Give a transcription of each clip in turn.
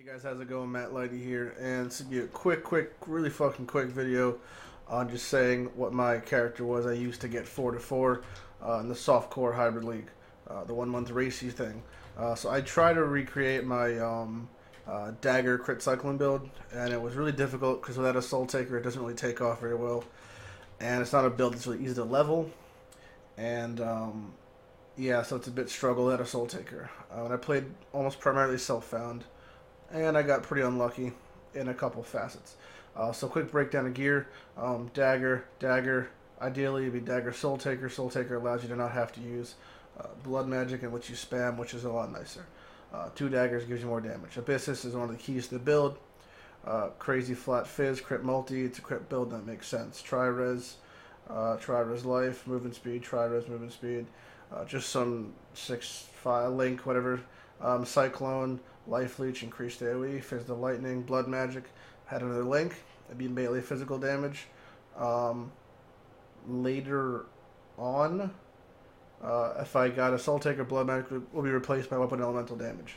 Guys, how's it going? Matt Lighty here, and to give a quick, really fucking quick video on just saying what my character was. I used to get 4 to 4 in the Softcore Hybrid League, the 1 month racy thing. So I tried to recreate my dagger crit cycling build, and it was really difficult because without a Soul Taker, it doesn't really take off very well, and it's not a build that's really easy to level, and yeah, so it's a bit struggle without a Soul Taker. And I played almost primarily self-found, and I got pretty unlucky in a couple facets. So quick breakdown of gear. Dagger. Ideally, it'd be Dagger Soul Taker. Soul Taker allows you to not have to use blood magic and lets you spam, which is a lot nicer. 2 daggers gives you more damage. Abyssus is one of the keys to the build. Crazy Flat Fizz, crit multi. It's a crit build that makes sense. Tri-res life, movement speed, tri-res movement speed. Just some 6-5 link, whatever. Cyclone, Life Leech, increased AoE, Fizz the Lightning, Blood Magic, had another link, it'd be melee physical damage. Later on, if I got a Soul Taker, Blood Magic will be replaced by Weapon Elemental damage.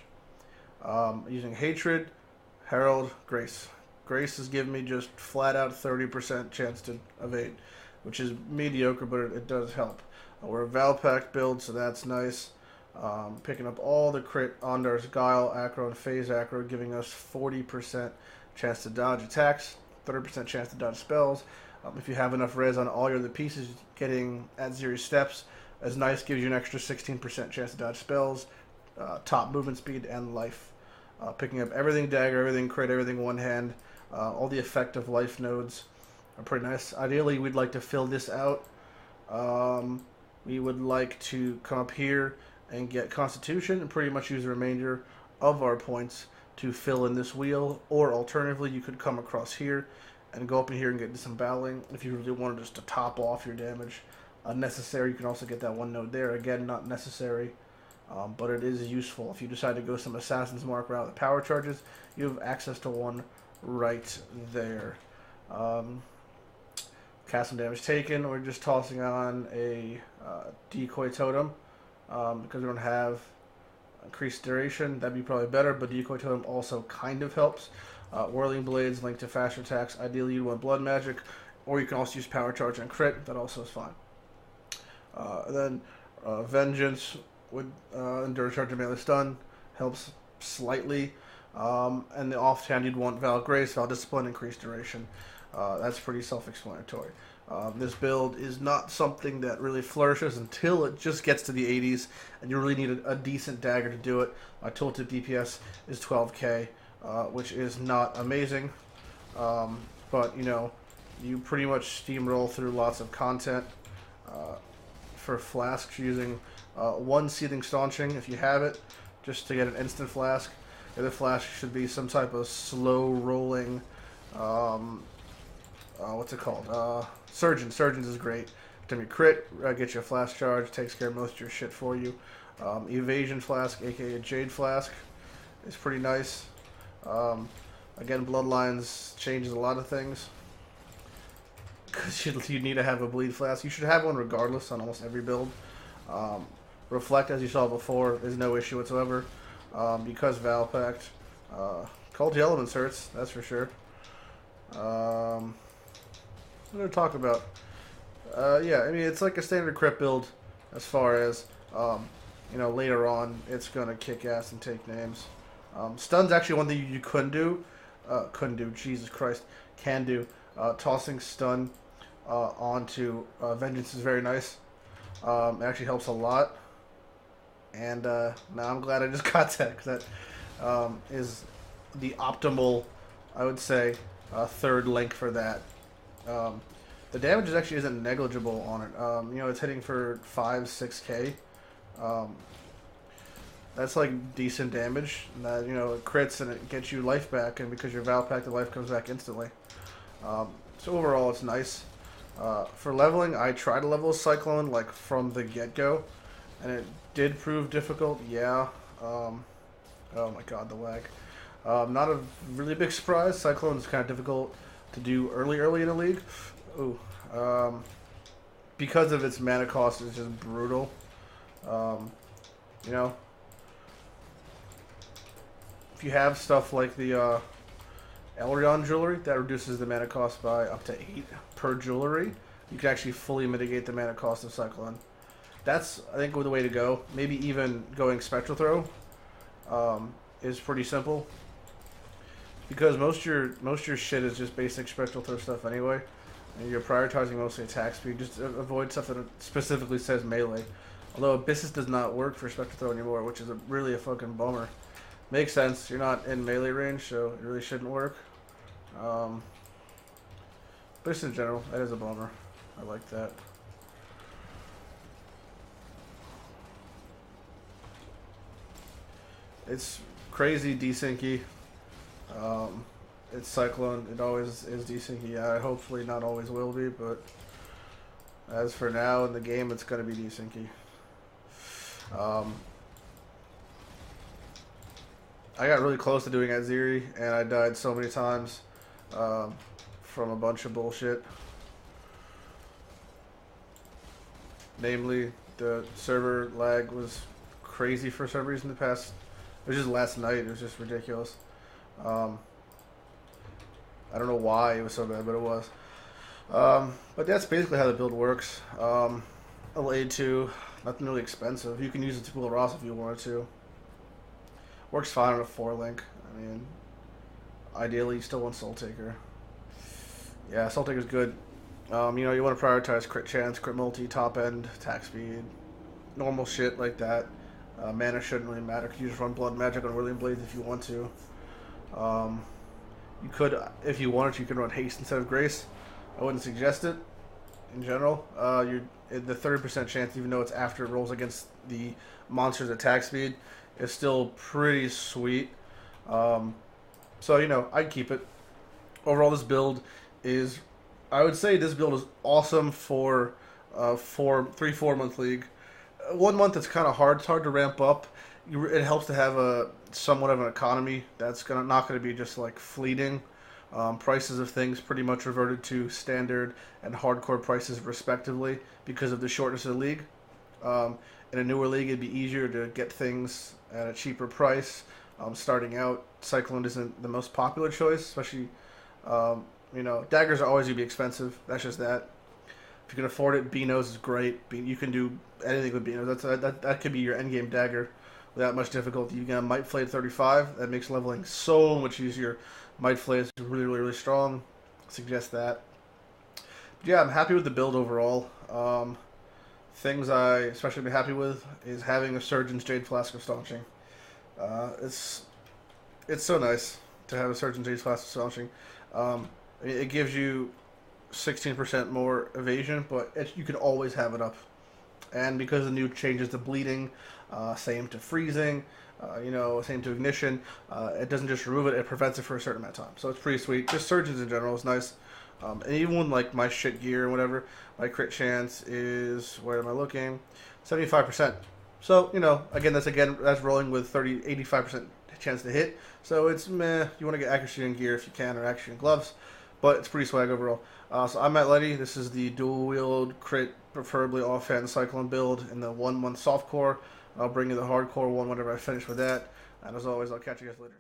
Using Hatred, Herald, Grace. Grace has given me just flat out 30% chance to evade, which is mediocre, but it does help. We're a Valpact build, so that's nice. Picking up all the crit Ondar's Guile, Acro, and Phase Acro, giving us 40% chance to dodge attacks, 30% chance to dodge spells. If you have enough res on all your other pieces, getting at 0 steps is nice, gives you an extra 16% chance to dodge spells, top movement speed, and life. Picking up everything dagger, everything crit, everything one hand, all the effective life nodes are pretty nice. Ideally, we'd like to fill this out. We would like to come up here and get Constitution and pretty much use the remainder of our points to fill in this wheel, or alternatively you could come across here and go up in here and get disemboweling if you really wanted just to top off your damage. Unnecessary, you can also get that 1 node there, again not necessary, but it is useful. If you decide to go some Assassin's Mark route with power charges, you have access to one right there. Cast some damage taken, we're just tossing on a decoy totem. Because we don't have increased duration, that'd be probably better, but Decoy Totem also kind of helps. Whirling Blades linked to faster attacks. Ideally, you'd want Blood Magic, or you can also use Power Charge and Crit. That also is fine. Then Vengeance with Endure Charge and Melee Stun helps slightly. And the offhand, you'd want Val Grace, Val Discipline, increased duration. That's pretty self-explanatory. This build is not something that really flourishes until it just gets to the 80s, and you really need a decent dagger to do it. My tooltip DPS is 12k, which is not amazing, but you know, you pretty much steamroll through lots of content. For flasks, using 1 Seething Staunching if you have it, just to get an instant flask. The other flask should be some type of slow rolling. What's it called? Surgeons. Surgeons is great. Time you crit, get you a flask charge, takes care of most of your shit for you. Evasion Flask, aka Jade Flask, is pretty nice. Again, Bloodlines changes a lot of things, because you need to have a Bleed Flask. You should have one regardless on almost every build. Reflect, as you saw before, is no issue whatsoever, because Valpact. Culty Elements hurts, that's for sure. What did I talk about? Yeah, I mean, it's like a standard crit build as far as, you know, later on it's going to kick ass and take names. Stun's actually one thing you couldn't do. Jesus Christ. Can do. Tossing stun onto Vengeance is very nice. It actually helps a lot. And now I'm glad I just got that, because that is the optimal, I would say, 3rd link for that. The damage actually isn't negligible on it. You know, it's hitting for 5-6k. That's like decent damage. That, you know, it crits and it gets you life back, and because you're Valpact, the life comes back instantly. So overall, it's nice. For leveling, I tried to level Cyclone like from the get-go, and it did prove difficult. Yeah. Oh my god, the lag. Not a really big surprise. Cyclone is kind of difficult to do early in the league. Ooh. Because of its mana cost, it's just brutal. You know, if you have stuff like the Elrion jewelry, that reduces the mana cost by up to 8 per jewelry. You can actually fully mitigate the mana cost of Cyclone. That's, I think, the way to go. Maybe even going Spectral Throw is pretty simple. Because most of your shit is just basic Spectral Throw stuff anyway. And you're prioritizing mostly attack speed. Just avoid stuff that specifically says melee. Although Abyssus does not work for Spectral Throw anymore, which is really a fucking bummer. Makes sense. You're not in melee range, so it really shouldn't work. But just in general, that is a bummer. I like that. It's crazy desyncy. It's Cyclone. It always is desyncy. Yeah, hopefully not always will be, but as for now in the game, it's going to be desyncy. I got really close to doing Aziri, and I died so many times from a bunch of bullshit. Namely, the server lag was crazy for some reason the past... It was just last night. It was just ridiculous. I don't know why it was so bad, but it was. But that's basically how the build works. LA2, nothing really expensive. You can use it to pull Ross if you wanted to. Works fine on a 4-link. I mean, ideally you still want Soul Taker. Yeah, Soul Taker's good. You know, you want to prioritize crit chance, crit multi, top end, attack speed, normal shit like that. Mana shouldn't really matter because you just run Blood Magic on Whirling Blades if you want to. You could, if you wanted to, you could run Haste instead of Grace. I wouldn't suggest it in general. The 30% chance, even though it's after it rolls against the monster's attack speed, is still pretty sweet. So, you know, I'd keep it. Overall, this build is, I would say this build is awesome for 3-4 month league. 1 month it's kind of hard. It's hard to ramp up. It helps to have a somewhat of an economy that's not going to be just like fleeting. Prices of things pretty much reverted to standard and hardcore prices respectively because of the shortness of the league. In a newer league, it'd be easier to get things at a cheaper price. Starting out, Cyclone isn't the most popular choice, especially, you know, daggers are always going to be expensive. That's just that. If you can afford it, Beanos is great. You can do anything with Beanos. That could be your endgame dagger without much difficulty. You can have Might Flay at 35. That makes leveling so much easier. Might Flay is really, really, really strong. Suggest that. But yeah, I'm happy with the build overall. Things I especially been happy with is having a Surgeon's Jade Flask of Staunching. It's so nice to have a Surgeon's Jade Flask of Staunching. It gives you 16% more evasion, but you can always have it up. And because the new changes to bleeding, same to freezing, you know, same to ignition, it doesn't just remove it, it prevents it for a certain amount of time. So it's pretty sweet. Just Surgeons in general is nice. And even when, like, my shit gear and whatever, my crit chance is, where am I looking? 75%. So, you know, that's rolling with 85% chance to hit. So it's meh. You want to get accuracy in gear if you can, or accuracy in gloves. But it's pretty swag overall. So I'm at Lighty. This is the dual wield crit, preferably offhand Cyclone build in the 1 month softcore. I'll bring you the hardcore one whenever I finish with that. And as always, I'll catch you guys later.